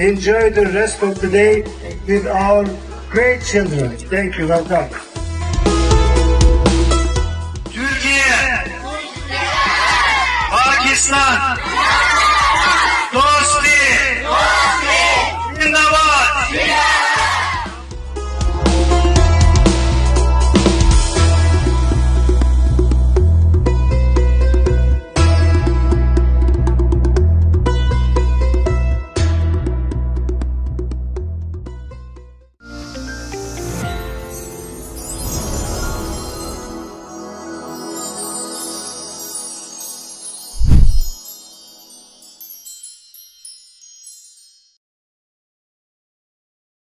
enjoy the rest of the day with our great children. Thank you. Welcome. Türkiye, Pakistan,